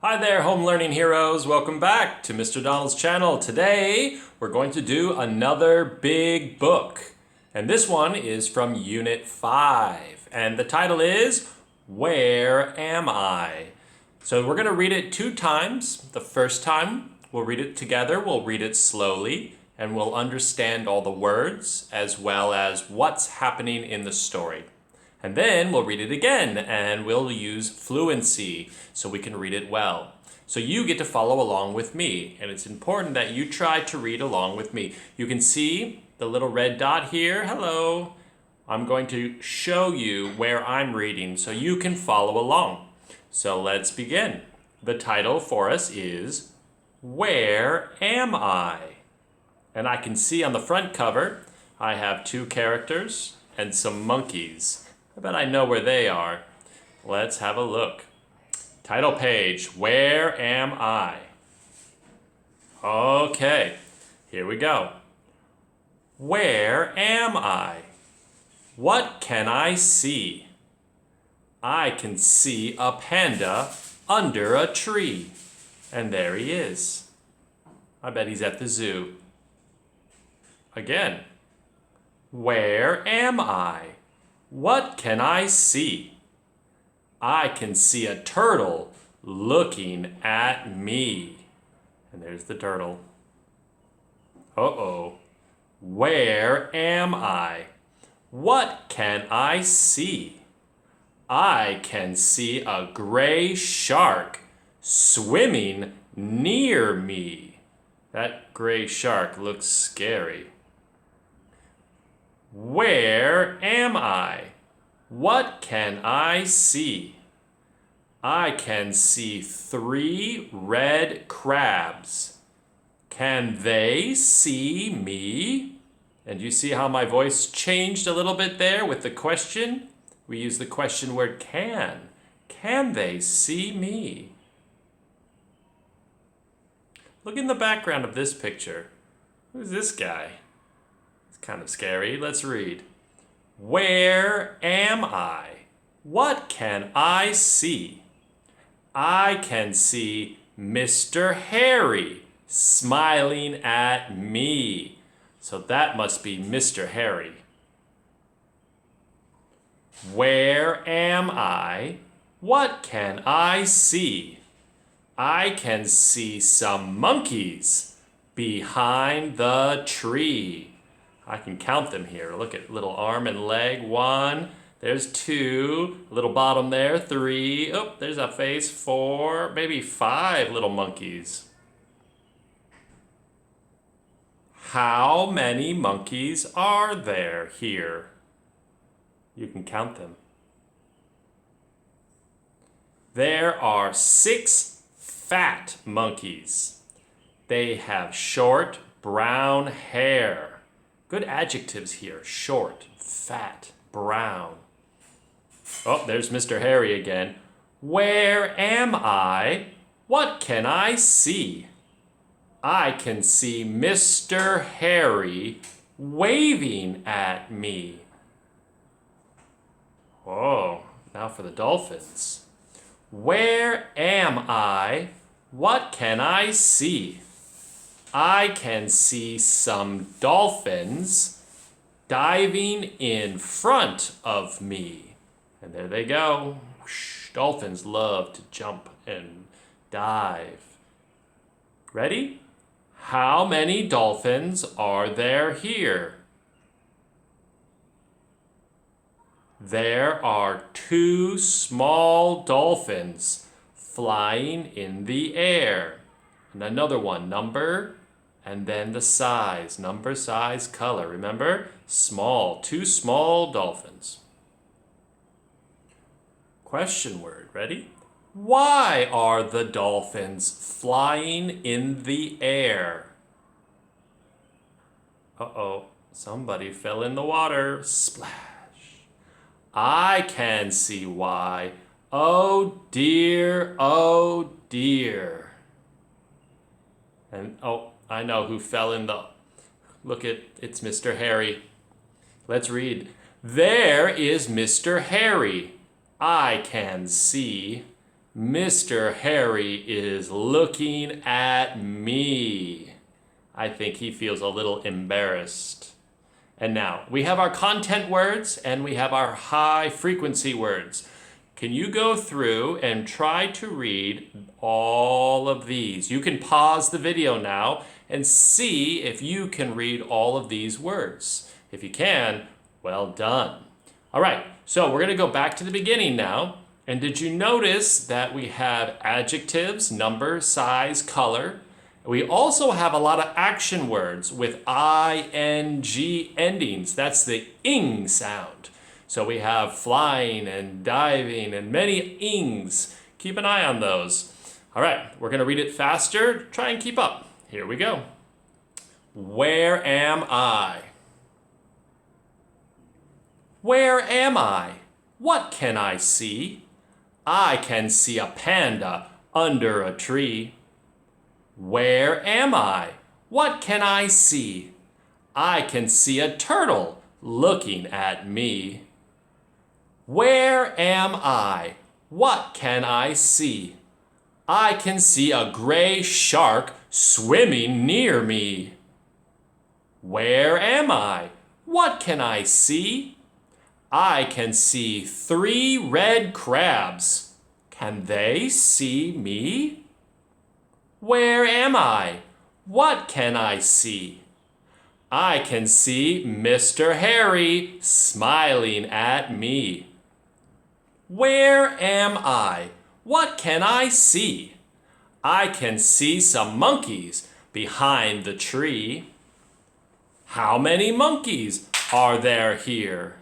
Hi there, home learning heroes. Welcome back to Mr. Donald's channel. Today, we're going to do another big book. And this one is from Unit 5. And the title is, Where Am I? So we're going to read it 2 times. The first time, we'll read it together. We'll read it slowly. And we'll understand all the words as well as what's happening in the story. And then we'll read it again and we'll use fluency so we can read it well. So you get to follow along with me, and it's important that you try to read along with me. You can see the little red dot here. Hello. I'm going to show you where I'm reading so you can follow along. So let's begin. The title for us is Where Am I? And I can see on the front cover I have 2 characters and some monkeys. I bet I know where they are. Let's have a look. Title page, Where Am I? Okay, here we go. Where am I? What can I see? I can see a panda under a tree. And there he is. I bet he's at the zoo. Again. Where am I? What can I see? I can see a turtle looking at me. And there's the turtle. Uh-oh. Where am I? What can I see? I can see a gray shark swimming near me. That gray shark looks scary. Where am I? What can I see? I can see 3 red crabs. Can they see me? And you see how my voice changed a little bit there with the question? We use the question word can. Can they see me? Look in the background of this picture. Who's this guy? Kind of scary. Let's read. Where am I? What can I see? I can see Mr. Harry smiling at me. So that must be Mr. Harry. Where am I? What can I see? I can see some monkeys behind the tree. I can count them here. Look at little arm and leg. 1. There's 2. Little bottom there. 3. Oh, there's a face. 4. Maybe 5 little monkeys. How many monkeys are there here? You can count them. There are 6 fat monkeys. They have short brown hair. Good adjectives here. Short, fat, brown. Oh, there's Mr. Harry again. Where am I? What can I see? I can see Mr. Harry waving at me. Oh, now for the dolphins. Where am I? What can I see? I can see some dolphins diving in front of me. And there they go. Whoosh. Dolphins love to jump and dive. Ready? How many dolphins are there here? There are 2 small dolphins flying in the air. And another one, number, and then the size. Number, size, color. Remember? Small. 2 small dolphins. Question word. Ready? Why are the dolphins flying in the air? Uh-oh. Somebody fell in the water. Splash. I can see why. Oh dear, oh dear. And oh, I know who fell in the... Look it's Mr. Harry. Let's read. There is Mr. Harry. I can see. Mr. Harry is looking at me. I think he feels a little embarrassed. And now, we have our content words and we have our high frequency words. Can you go through and try to read all of these? You can pause the video now and see if you can read all of these words. If you can, well done. All right, so we're going to go back to the beginning now. And did you notice that we have adjectives, number, size, color? We also have a lot of action words with ing endings. That's the ing sound. So we have flying and diving and many ings. Keep an eye on those. All right, we're going to read it faster. Try and keep up. Here we go. Where am I? Where am I? What can I see? I can see a panda under a tree. Where am I? What can I see? I can see a turtle looking at me. Where am I? What can I see? I can see a gray shark swimming near me. Where am I? What can I see? I can see 3 red crabs. Can they see me? Where am I? What can I see? I can see Mr. Harry smiling at me. Where am I? What can I see? I can see some monkeys behind the tree. How many monkeys are there here?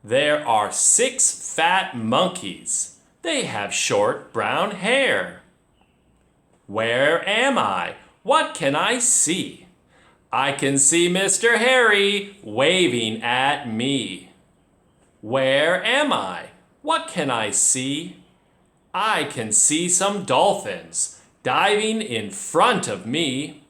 There are 6 fat monkeys. They have short brown hair. Where am I? What can I see? I can see Mr. Harry waving at me. Where am I? What can I see? I can see some dolphins diving in front of me.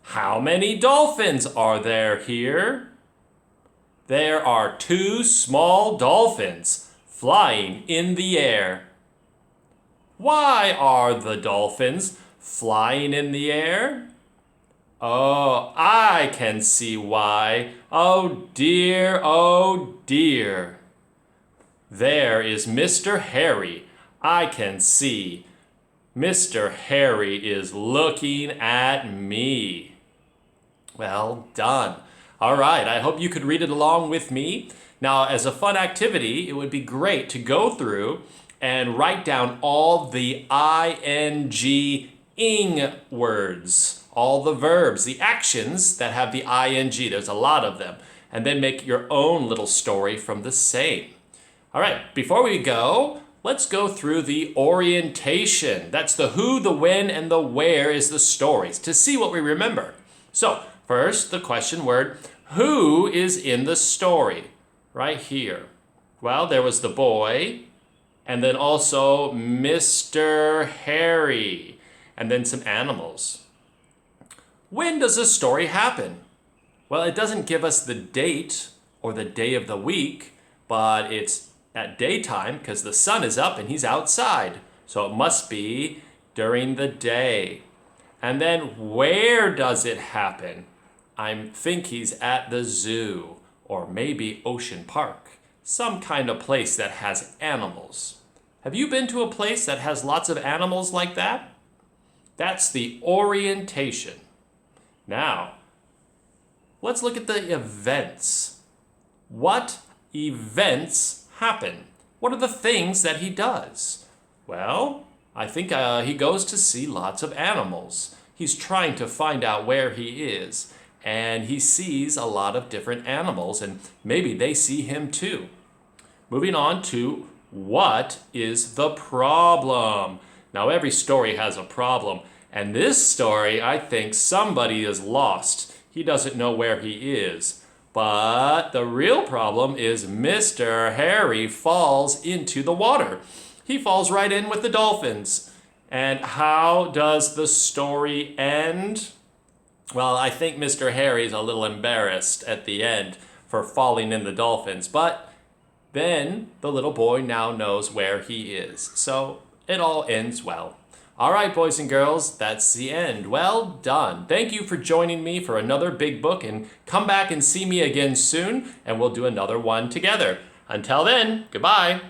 How many dolphins are there here? There are 2 small dolphins flying in the air. Why are the dolphins flying in the air? Oh, I can see why. Oh dear, oh dear. There is Mr. Harry. I can see. Mr. Harry is looking at me. Well done. All right, I hope you could read it along with me. Now, as a fun activity, it would be great to go through and write down all the ing words, all the verbs, the actions that have the ing. There's a lot of them. And then make your own little story from the same. All right, before we go, let's go through the orientation. That's the who, the when, and the where is the stories to see what we remember. So first, the question word, who is in the story? Right here. Well, there was the boy, and then also Mr. Harry, and then some animals. When does a story happen? Well, it doesn't give us the date or the day of the week, but it's at daytime because the sun is up and he's outside. So it must be during the day. And then where does it happen? I think he's at the zoo or maybe Ocean Park, some kind of place that has animals. Have you been to a place that has lots of animals like that? That's the orientation. Now, let's look at the events. What events happen? What are the things that he does? Well, I think he goes to see lots of animals. He's trying to find out where he is, and he sees a lot of different animals, and maybe they see him too. Moving on to what is the problem? Now, every story has a problem, and this story, I think somebody is lost. He doesn't know where he is. But the real problem is Mr. Harry falls into the water. He falls right in with the dolphins. And how does the story end? Well, I think Mr. Harry's a little embarrassed at the end for falling in the dolphins, but then the little boy now knows where he is. So it all ends well. All right, boys and girls, that's the end. Well done. Thank you for joining me for another big book, and come back and see me again soon, and we'll do another one together. Until then, goodbye.